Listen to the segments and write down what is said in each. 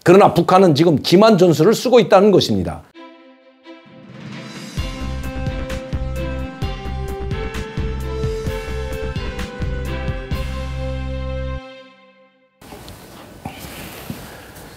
그러나 북한은 지금 기만 전술을 쓰고 있다는 것입니다.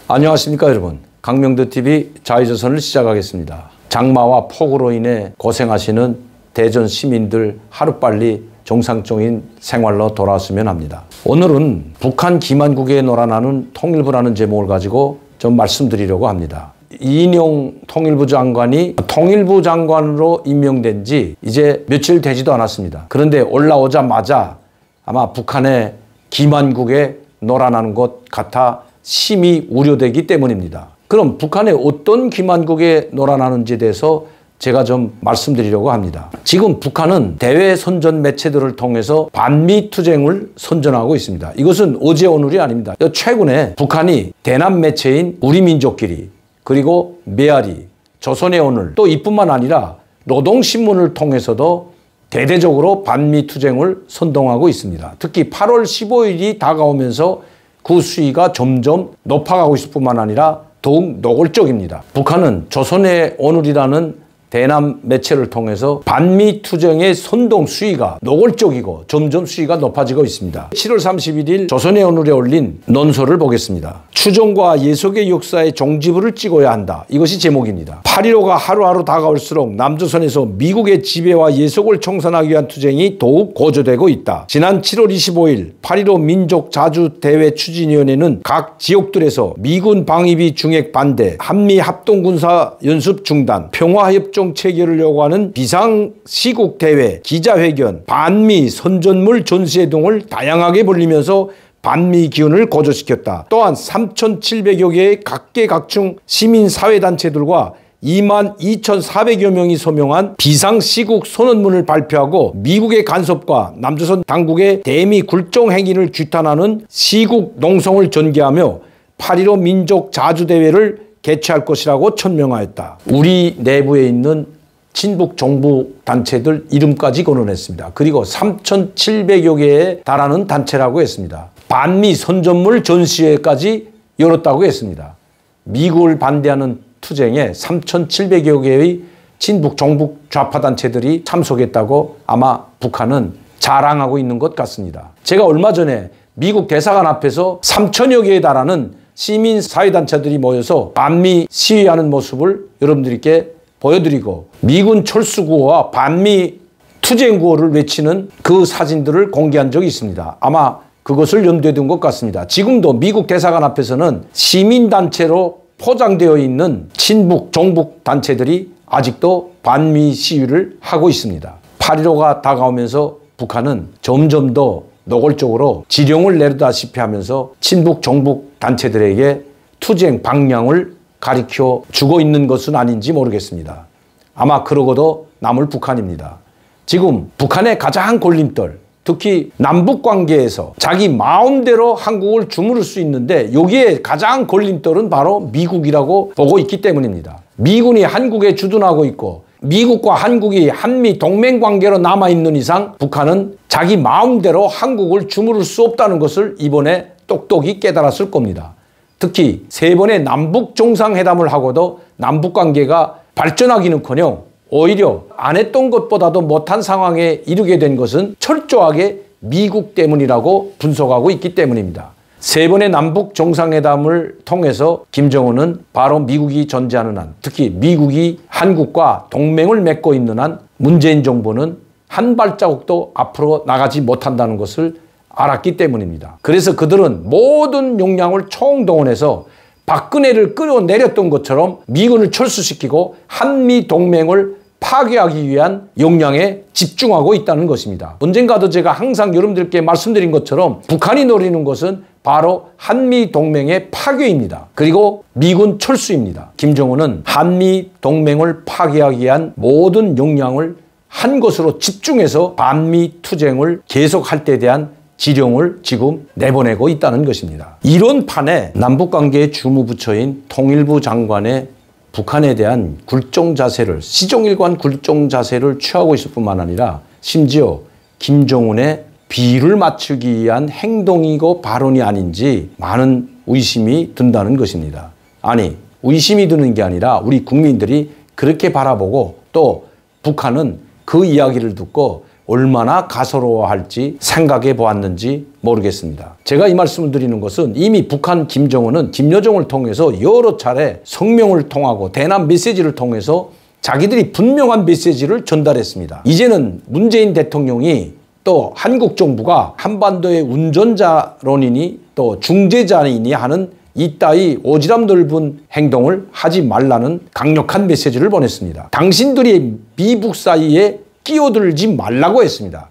안녕하십니까 여러분. 강명도TV 자유조선을 시작하겠습니다. 장마와 폭우로 인해 고생하시는 대전 시민들 하루빨리 정상적인 생활로 돌아왔으면 합니다. 오늘은 북한 기만국에 놀아나는 통일부라는 제목을 가지고 좀 말씀드리려고 합니다. 이인용 통일부 장관이 통일부 장관으로 임명된 지 이제 며칠 되지도 않았습니다. 그런데 올라오자마자 아마 북한의 기만국에 놀아나는 것 같아 심히 우려되기 때문입니다. 그럼 북한의 어떤 기만국에 놀아나는지에 대해서 제가 좀 말씀드리려고 합니다. 지금 북한은 대외 선전 매체들을 통해서 반미 투쟁을 선전하고 있습니다. 이것은 어제 오늘이 아닙니다. 최근에 북한이 대남 매체인 우리민족끼리 그리고 메아리, 조선의 오늘 또 이뿐만 아니라 노동신문을 통해서도 대대적으로 반미 투쟁을 선동하고 있습니다. 특히 8월 15일이 다가오면서 그 수위가 점점 높아가고 있을 뿐만 아니라 더욱 노골적입니다. 북한은 조선의 오늘이라는 대남 매체를 통해서 반미 투쟁의 선동 수위가 노골적이고 점점 수위가 높아지고 있습니다. 7월 31일 조선의 오늘에 올린 논설을 보겠습니다. 추종과 예속의 역사의 종지부를 찍어야 한다. 이것이 제목입니다. 8.15가 하루하루 다가올수록 남조선에서 미국의 지배와 예속을 청산하기 위한 투쟁이 더욱 고조되고 있다. 지난 7월 25일 8.15 민족자주대회 추진위원회는 각 지역들에서 미군 방위비 중액 반대, 한미 합동군사연습 중단, 평화협정 체결을 요구하는 비상시국 대회, 기자회견, 반미 선전물 전시회 등을 다양하게 벌리면서 반미 기운을 고조시켰다. 또한 3,700여 개의 각계각층 시민사회단체들과 22,400여 명이 서명한 비상시국 선언문을 발표하고 미국의 간섭과 남조선 당국의 대미 굴종 행위를 규탄하는 시국 농성을 전개하며 8.15 민족자주대회를 개최할 것이라고 천명하였다. 우리 내부에 있는 친북 정부 단체들 이름까지 거론했습니다. 그리고 3,700여 개에 달하는 단체라고 했습니다. 반미 선전물 전시회까지 열었다고 했습니다. 미국을 반대하는 투쟁에 3,700여 개의 친북 정북 좌파 단체들이 참석했다고 아마 북한은 자랑하고 있는 것 같습니다. 제가 얼마 전에 미국 대사관 앞에서 3,000여 개에 달하는 시민사회단체들이 모여서 반미 시위하는 모습을 여러분들께 보여드리고 미군 철수구호와 반미 투쟁구호를 외치는 그 사진들을 공개한 적이 있습니다. 아마 그것을 염두에 둔 것 같습니다. 지금도 미국 대사관 앞에서는 시민단체로 포장되어 있는 친북, 종북 단체들이 아직도 반미 시위를 하고 있습니다. 8.15가 다가오면서 북한은 점점 더 노골적으로 지령을 내리다시피 하면서 친북, 종북 단체들에게 투쟁 방향을 가리켜 주고 있는 것은 아닌지 모르겠습니다. 아마 그러고도 남을 북한입니다. 지금 북한의 가장 걸림돌, 특히 남북관계에서 자기 마음대로 한국을 주무를 수 있는데 여기에 가장 걸림돌은 바로 미국이라고 보고 있기 때문입니다. 미군이 한국에 주둔하고 있고 미국과 한국이 한미 동맹관계로 남아있는 이상 북한은 자기 마음대로 한국을 주무를 수 없다는 것을 이번에 똑똑히 깨달았을 겁니다. 특히 세 번의 남북 정상회담을 하고도 남북관계가 발전하기는커녕 오히려 안 했던 것보다도 못한 상황에 이르게 된 것은 철저하게 미국 때문이라고 분석하고 있기 때문입니다. 세 번의 남북 정상회담을 통해서 김정은은 바로 미국이 존재하는 한, 특히 미국이 한국과 동맹을 맺고 있는 한 문재인 정부는 한 발자국도 앞으로 나가지 못한다는 것을 알았기 때문입니다. 그래서 그들은 모든 역량을 총동원해서 박근혜를 끌어내렸던 것처럼 미군을 철수시키고 한미 동맹을 파괴하기 위한 역량에 집중하고 있다는 것입니다. 언젠가도 제가 항상 여러분들께 말씀드린 것처럼 북한이 노리는 것은 바로 한미 동맹의 파괴입니다. 그리고 미군 철수입니다. 김정은은 한미 동맹을 파괴하기 위한 모든 역량을 한 것으로 집중해서 반미 투쟁을 계속할 때에 대한 지령을 지금 내보내고 있다는 것입니다. 이런 판에 남북관계의 주무부처인 통일부 장관의 북한에 대한 굴종 자세를, 시종일관 굴종 자세를 취하고 있을 뿐만 아니라 심지어 김정은의 비를 맞추기 위한 행동이고 발언이 아닌지 많은 의심이 든다는 것입니다. 아니, 의심이 드는 게 아니라 우리 국민들이 그렇게 바라보고 또 북한은 그 이야기를 듣고 얼마나 가소로워할지 생각해 보았는지 모르겠습니다. 제가 이 말씀을 드리는 것은 이미 북한 김정은은 김여정을 통해서 여러 차례 성명을 통하고 대남 메시지를 통해서 자기들이 분명한 메시지를 전달했습니다. 이제는 문재인 대통령이 또 한국 정부가 한반도의 운전자론이니 또 중재자이니 하는 이따위 오지랖 넓은 행동을 하지 말라는 강력한 메시지를 보냈습니다. 당신들이 미국 사이에 끼어들지 말라고 했습니다.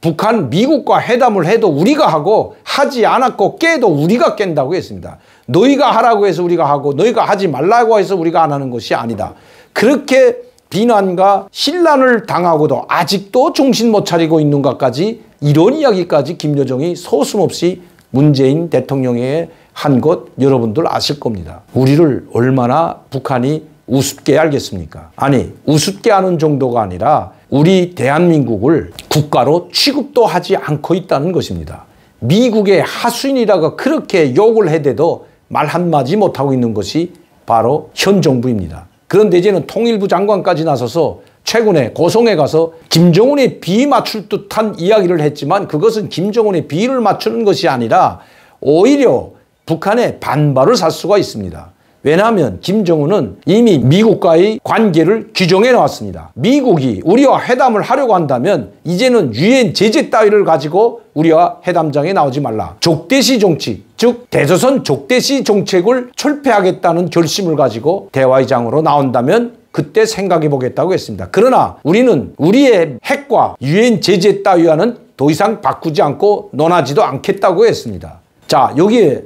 북한 미국과 회담을 해도 우리가 하고 하지 않았고 깨도 우리가 깬다고 했습니다. 너희가 하라고 해서 우리가 하고 너희가 하지 말라고 해서 우리가 안 하는 것이 아니다. 그렇게 비난과 신란을 당하고도 아직도 정신 못 차리고 있는 것까지 이런 이야기까지 김여정이 서슴없이 문재인 대통령에게 한 것 여러분들 아실 겁니다. 우리를 얼마나 북한이 우습게 알겠습니까? 아니, 우습게 하는 정도가 아니라 우리 대한민국을 국가로 취급도 하지 않고 있다는 것입니다. 미국의 하수인이라고 그렇게 욕을 해대도 말 한마디 못하고 있는 것이 바로 현 정부입니다. 그런데 이제는 통일부 장관까지 나서서 최근에 고성에 가서 김정은의 비위 맞출 듯한 이야기를 했지만 그것은 김정은의 비위를 맞추는 것이 아니라 오히려 북한의 반발을 살 수가 있습니다. 왜냐하면 김정은은 이미 미국과의 관계를 규정해 놓았습니다. 미국이 우리와 회담을 하려고 한다면 이제는 유엔 제재 따위를 가지고 우리와 회담장에 나오지 말라. 족대시 정치, 즉 대조선 족대시 정책을 철폐하겠다는 결심을 가지고 대화의 장으로 나온다면 그때 생각해 보겠다고 했습니다. 그러나 우리는 우리의 핵과 유엔 제재 따위와는 더 이상 바꾸지 않고 논하지도 않겠다고 했습니다. 자, 여기에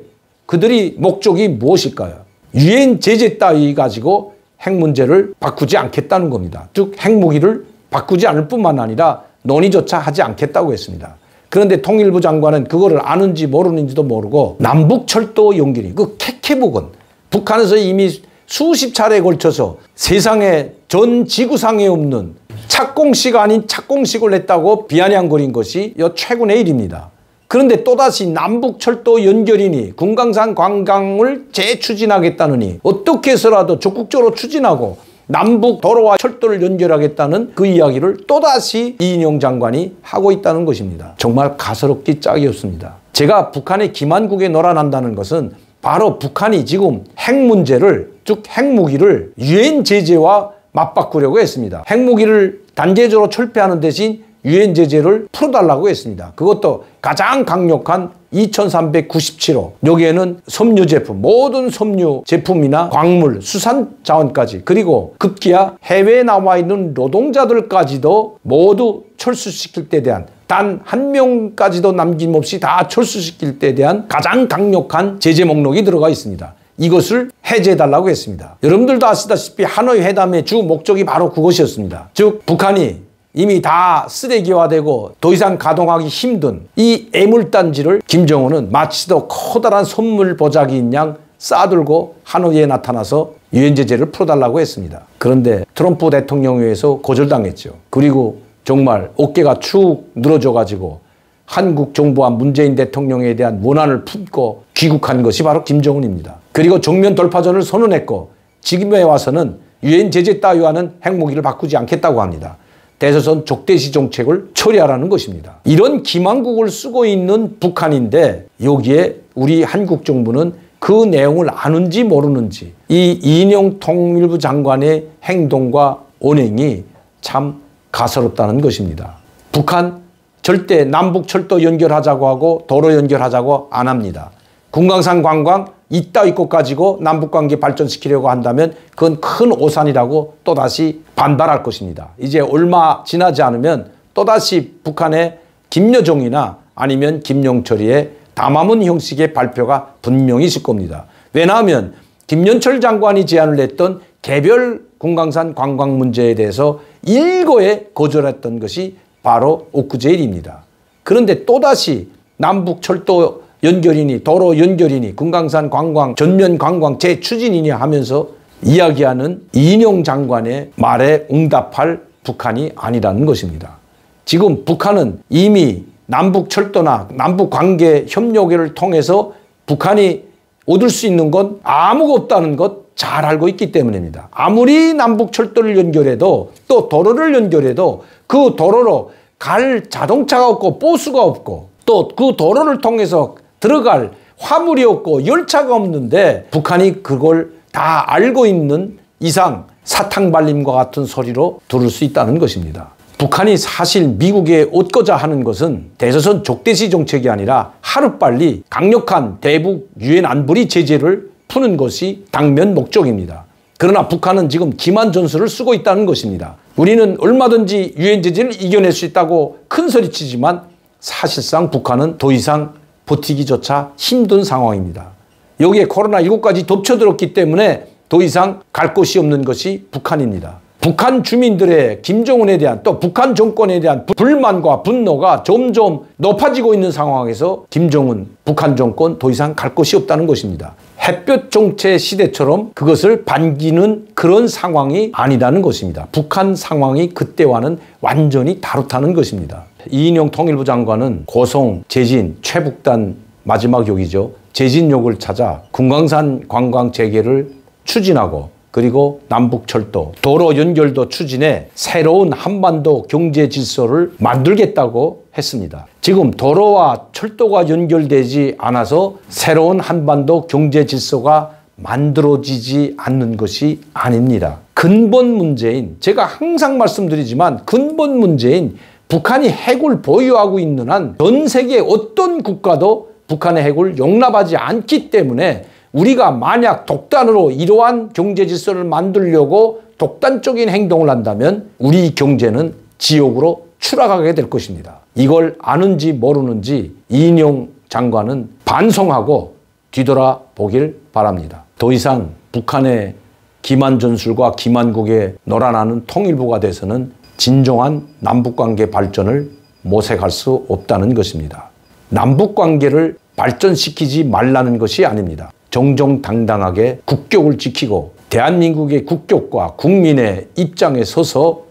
그들이 목적이 무엇일까요? 유엔 제재 따위 가지고 핵 문제를 바꾸지 않겠다는 겁니다. 즉 핵무기를 바꾸지 않을 뿐만 아니라 논의조차 하지 않겠다고 했습니다. 그런데 통일부 장관은 그거를 아는지 모르는지도 모르고 남북철도 연결이 그 캐캐북은 북한에서 이미 수십 차례에 걸쳐서 세상에 전 지구상에 없는 착공식 아닌 착공식을 했다고 비아냥거린 것이 최근의 일입니다. 그런데 또다시 남북철도 연결이니 금강산 관광을 재추진하겠다느니 어떻게 해서라도 적극적으로 추진하고 남북 도로와 철도를 연결하겠다는 그 이야기를 또다시 이인영 장관이 하고 있다는 것입니다. 정말 가소롭기 짝이 없습니다. 제가 북한의 기만국에 놀아난다는 것은 바로 북한이 지금 핵 문제를 즉 핵무기를 유엔 제재와 맞바꾸려고 했습니다. 핵무기를 단계적으로 철폐하는 대신 유엔 제재를 풀어달라고 했습니다. 그것도 가장 강력한 2397호. 여기에는 섬유 제품, 모든 섬유 제품이나 광물, 수산 자원까지 그리고 급기야 해외에 나와 있는 노동자들까지도 모두 철수시킬 때 대한 단 한 명까지도 남김없이 다 철수시킬 때 대한 가장 강력한 제재 목록이 들어가 있습니다. 이것을 해제해달라고 했습니다. 여러분들도 아시다시피 하노이 회담의 주 목적이 바로 그것이었습니다. 즉 북한이 이미 다 쓰레기화되고 더 이상 가동하기 힘든 이 애물단지를 김정은은 마치도 커다란 선물 보자기인 양 싸들고 하노이에 나타나서 유엔 제재를 풀어달라고 했습니다. 그런데 트럼프 대통령에 의해서 거절당했죠. 그리고 정말 어깨가 축 늘어져가지고 한국 정부와 문재인 대통령에 대한 원한을 품고 귀국한 것이 바로 김정은입니다. 그리고 정면 돌파전을 선언했고 지금에 와서는 유엔 제재 따위와는 핵무기를 바꾸지 않겠다고 합니다. 대조선 족대시 정책을 처리하라는 것입니다. 이런 기만국을 쓰고 있는 북한인데 여기에 우리 한국 정부는 그 내용을 아는지 모르는지 이 이인영 통일부 장관의 행동과 언행이 참 가소롭다는 것입니다. 북한 절대 남북철도 연결하자고 하고 도로 연결하자고 안 합니다. 금강산 관광 이따위 것 가지고 남북관계 발전시키려고 한다면 그건 큰 오산이라고 또다시 반발할 것입니다. 이제 얼마 지나지 않으면 또다시 북한의 김여정이나 아니면 김용철이의 담화문 형식의 발표가 분명히 있을 겁니다. 왜냐하면 김연철 장관이 제안을 했던 개별 금강산 관광 문제에 대해서 일거에 거절했던 것이 바로 엊그제 일입니다. 그런데 또다시 남북철도 연결이니 도로 연결이니 금강산 관광 전면 관광 재추진이니 하면서 이야기하는 이인영 장관의 말에 응답할 북한이 아니라는 것입니다. 지금 북한은 이미 남북철도나 남북관계 협력을 통해서 북한이 얻을 수 있는 건 아무것도 없다는 것 잘 알고 있기 때문입니다. 아무리 남북철도를 연결해도 또 도로를 연결해도 그 도로로 갈 자동차가 없고 버스가 없고 또 그 도로를 통해서 들어갈 화물이 없고 열차가 없는데 북한이 그걸 다 알고 있는 이상 사탕 발림과 같은 소리로 들을 수 있다는 것입니다. 북한이 사실 미국에 얻고자 하는 것은 대조선 적대시 정책이 아니라 하루빨리 강력한 대북 유엔 안보리 제재를 푸는 것이 당면 목적입니다. 그러나 북한은 지금 기만 전술을 쓰고 있다는 것입니다. 우리는 얼마든지 유엔 제재를 이겨낼 수 있다고 큰 소리치지만 사실상 북한은 더 이상 버티기조차 힘든 상황입니다. 여기에 코로나19까지 덮쳐들었기 때문에 더 이상 갈 곳이 없는 것이 북한입니다. 북한 주민들의 김정은에 대한 또 북한 정권에 대한 불만과 분노가 점점 높아지고 있는 상황에서 김정은 북한 정권 더 이상 갈 곳이 없다는 것입니다. 햇볕 정체 시대처럼 그것을 반기는 그런 상황이 아니라는 것입니다. 북한 상황이 그때와는 완전히 다르다는 것입니다. 이인영 통일부 장관은 고성, 제진, 최북단 마지막 역이죠. 제진역을 찾아 금강산 관광 재개를 추진하고 그리고 남북철도, 도로 연결도 추진해 새로운 한반도 경제 질서를 만들겠다고 했습니다. 지금 도로와 철도가 연결되지 않아서 새로운 한반도 경제 질서가 만들어지지 않는 것이 아닙니다. 근본 문제인, 제가 항상 말씀드리지만 근본 문제인 북한이 핵을 보유하고 있는 한 전 세계 어떤 국가도 북한의 핵을 용납하지 않기 때문에 우리가 만약 독단으로 이러한 경제 질서를 만들려고 독단적인 행동을 한다면 우리 경제는 지옥으로 추락하게 될 것입니다. 이걸 아는지 모르는지 이인영 장관은 반성하고 뒤돌아보길 바랍니다. 더 이상 북한의 기만 전술과 기만국에 놀아나는 통일부가 돼서는 진정한 남북관계 발전을 모색할 수 없다는 것입니다. 남북관계를 발전시키지 말라는 것이 아닙니다. 정정당당하게 국격을 지키고 대한민국의 국격과 국민의 입장에 서서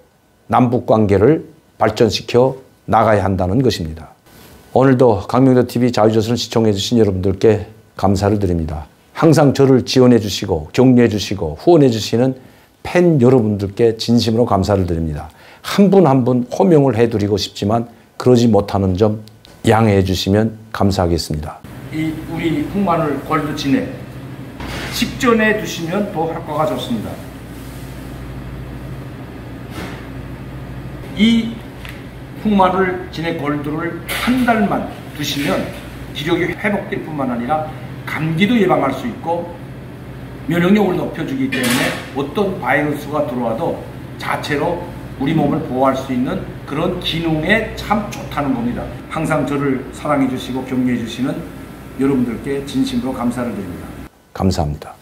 남북관계를 발전시켜 나가야 한다는 것입니다. 오늘도 강명도TV 자유조선을 시청해 주신 여러분들께 감사를 드립니다. 항상 저를 지원해 주시고 격려해 주시고 후원해 주시는 팬 여러분들께 진심으로 감사를 드립니다. 한 분 한 분 호명을 해드리고 싶지만 그러지 못하는 점 양해해 주시면 감사하겠습니다. 이 우리 흑마늘 골드 진액 식전에 드시면 더 효과가 좋습니다. 이 흑마늘 진액 골드를 한 달만 드시면 기력이 회복될 뿐만 아니라 감기도 예방할 수 있고 면역력을 높여주기 때문에 어떤 바이러스가 들어와도 자체로 우리 몸을 보호할 수 있는 그런 기능에 참 좋다는 겁니다. 항상 저를 사랑해 주시고 격려해 주시는 여러분들께 진심으로 감사를 드립니다. 감사합니다.